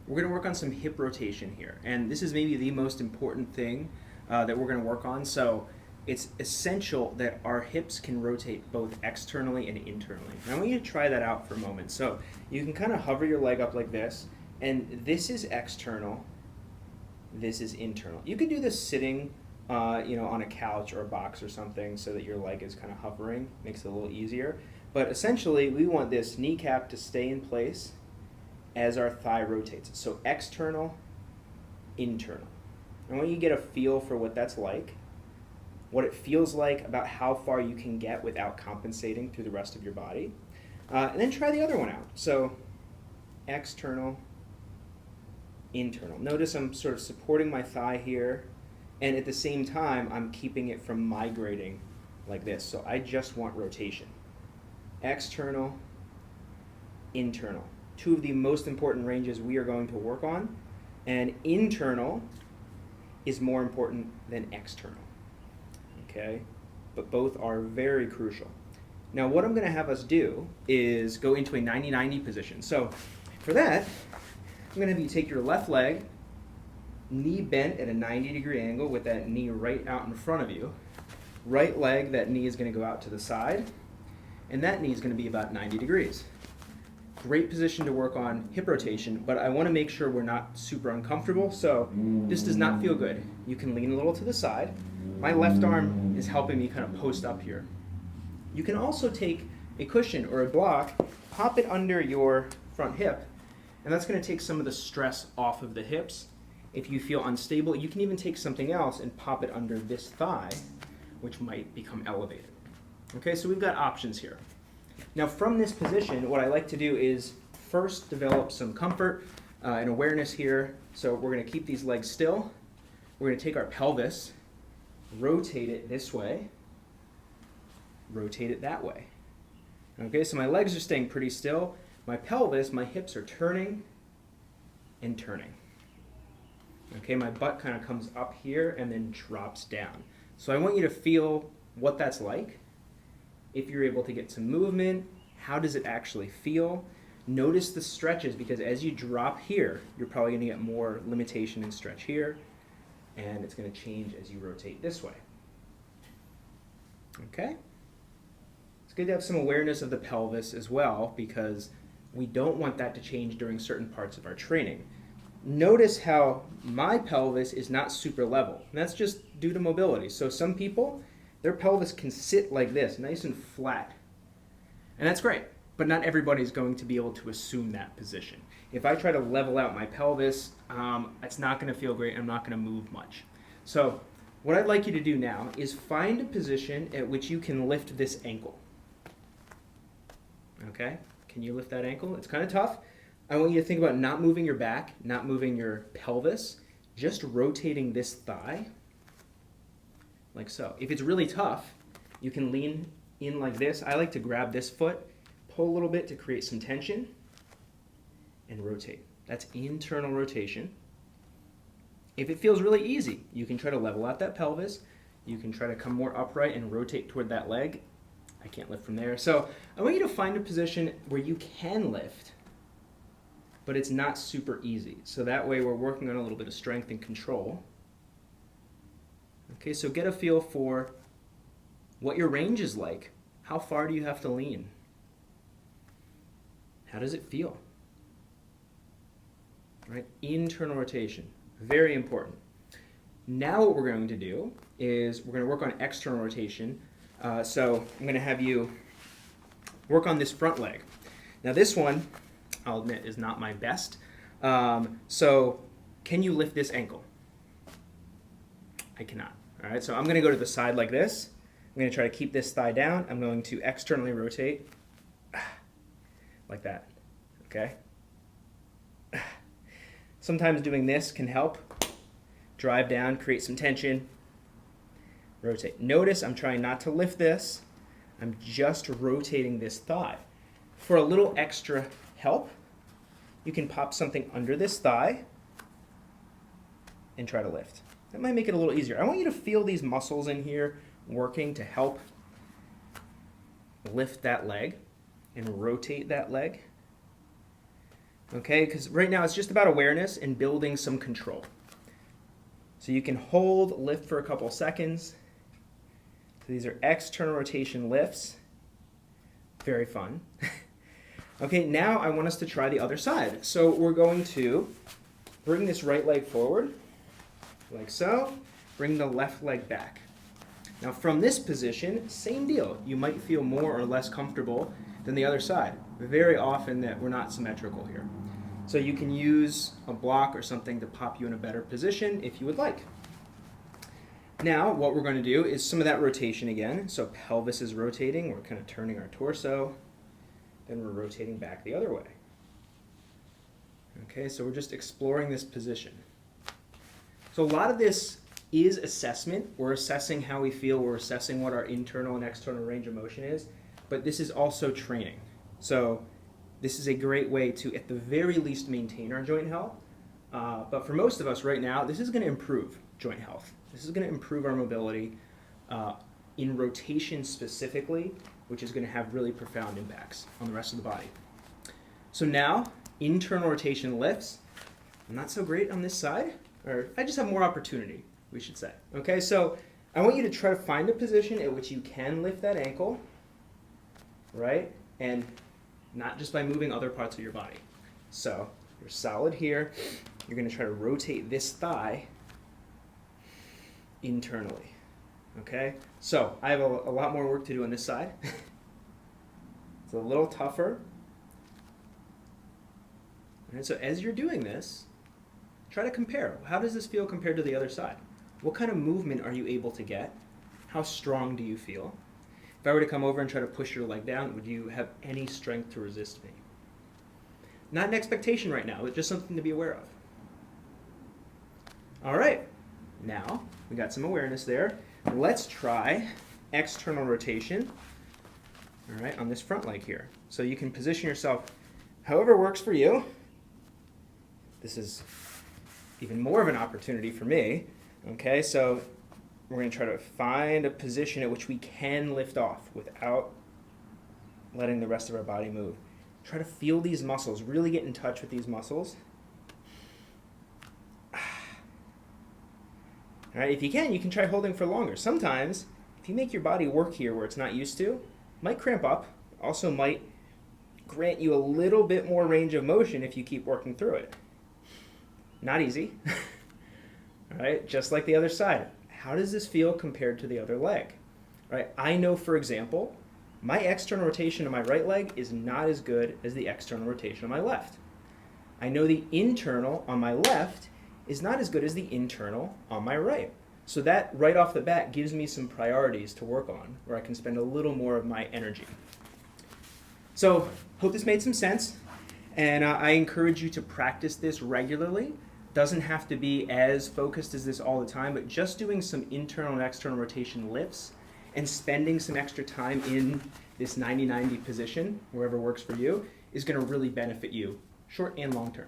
we're going to work on some hip rotation here. And this is maybe the most important thing that we're going to work on. So it's essential that our hips can rotate both externally and internally. And I want you to try that out for a moment. So you can kind of hover your leg up like this, and this is external, this is internal. You could do this sitting on a couch or a box or something so that your leg is kind of hovering, makes it a little easier. But essentially, we want this kneecap to stay in place as our thigh rotates. So external, internal. I want you to get a feel for what that's like, what it feels like, about how far you can get without compensating through the rest of your body. And then try the other one out. So external, internal. Notice I'm sort of supporting my thigh here, and at the same time, I'm keeping it from migrating like this. So I just want rotation. External, internal. Two of the most important ranges we are going to work on, and internal is more important than external, okay? But both are very crucial. Now what I'm going to have us do is go into a 90-90 position. So for that, I'm going to have you take your left leg, knee bent at a 90-degree angle with that knee right out in front of you. Right leg, that knee is going to go out to the side, and that knee is going to be about 90 degrees. Great position to work on hip rotation, but I want to make sure we're not super uncomfortable, so this does not feel good. You can lean a little to the side. My left arm is helping me kind of post up here. You can also take a cushion or a block, pop it under your front hip, and that's going to take some of the stress off of the hips. If you feel unstable, you can even take something else and pop it under this thigh, which might become elevated. Okay, so we've got options here. Now from this position, what I like to do is first develop some comfort and awareness here. So we're going to keep these legs still. We're going to take our pelvis, rotate it this way, rotate it that way. Okay, so my legs are staying pretty still. My pelvis, my hips are turning and turning. Okay, my butt kind of comes up here and then drops down. So I want you to feel what that's like. If you're able to get some movement, how does it actually feel? Notice the stretches, because as you drop here, you're probably going to get more limitation and stretch here, and it's going to change as you rotate this way. Okay? It's good to have some awareness of the pelvis as well, because we don't want that to change during certain parts of our training. Notice how my pelvis is not super level, and that's just due to mobility. So some people, their pelvis can sit like this, nice and flat. And that's great, but not everybody's going to be able to assume that position. If I try to level out my pelvis, it's not going to feel great. I'm not going to move much. So what I'd like you to do now is find a position at which you can lift this ankle. Okay? Can you lift that ankle? It's kind of tough. I want you to think about not moving your back, not moving your pelvis, just rotating this thigh like so. If it's really tough, you can lean in like this. I like to grab this foot, pull a little bit to create some tension, and rotate. That's internal rotation. If it feels really easy, you can try to level out that pelvis. You can try to come more upright and rotate toward that leg. I can't lift from there. So I want you to find a position where you can lift, but it's not super easy. So that way we're working on a little bit of strength and control. Okay, so get a feel for what your range is like. How far do you have to lean? How does it feel? Right? Internal rotation, very important. Now what we're going to do is we're going to work on external rotation. So I'm going to have you work on this front leg. Now this one, I'll admit, is not my best. So can you lift this ankle? I cannot. All right, so I'm going to go to the side like this. I'm going to try to keep this thigh down. I'm going to externally rotate like that. Okay? Sometimes doing this can help. Drive down, create some tension. Rotate. Notice I'm trying not to lift this. I'm just rotating this thigh. For a little extra help, you can pop something under this thigh and try to lift. That might make it a little easier. I want you to feel these muscles in here working to help lift that leg and rotate that leg. Okay, because right now it's just about awareness and building some control. So you can hold, lift for a couple seconds. So these are external rotation lifts. Very fun. Okay, now I want us to try the other side. So we're going to bring this right leg forward, like so. Bring the left leg back. Now from this position, same deal. You might feel more or less comfortable than the other side. Very often that we're not symmetrical here. So you can use a block or something to pop you in a better position if you would like. Now what we're going to do is some of that rotation again. So pelvis is rotating, we're kind of turning our torso, then we're rotating back the other way. Okay, so we're just exploring this position. So a lot of this is assessment. We're assessing how we feel, we're assessing what our internal and external range of motion is, but this is also training. So this is a great way to, at the very least, maintain our joint health. But for most of us right now, this is going to improve joint health. This is going to improve our mobility in rotation specifically, which is going to have really profound impacts on the rest of the body. So now, internal rotation lifts. I'm not so great on this side, or I just have more opportunity, we should say. Okay, so I want you to try to find a position at which you can lift that ankle, right? And not just by moving other parts of your body. So you're solid here. You're going to try to rotate this thigh internally. Okay? So I have a lot more work to do on this side. It's a little tougher. All right, so as you're doing this, try to compare. How does this feel compared to the other side? What kind of movement are you able to get? How strong do you feel? If I were to come over and try to push your leg down, would you have any strength to resist me? Not an expectation right now, but just something to be aware of. All right, now we got some awareness there. Let's try external rotation, all right, on this front leg here. So you can position yourself however works for you. This is even more of an opportunity for me. Okay, so we're going to try to find a position at which we can lift off without letting the rest of our body move. Try to feel these muscles, really get in touch with these muscles. All right, if you can try holding for longer. Sometimes, if you make your body work here where it's not used to, it might cramp up. Also might grant you a little bit more range of motion if you keep working through it. Not easy. All right, just like the other side. How does this feel compared to the other leg? All right, I know, for example, my external rotation on my right leg is not as good as the external rotation on my left. I know the internal on my left is not as good as the internal on my right. So that right off the bat gives me some priorities to work on where I can spend a little more of my energy. So hope this made some sense, and I encourage you to practice this regularly. Doesn't have to be as focused as this all the time, but just doing some internal and external rotation lifts and spending some extra time in this 90-90 position, wherever works for you, is going to really benefit you, short and long term.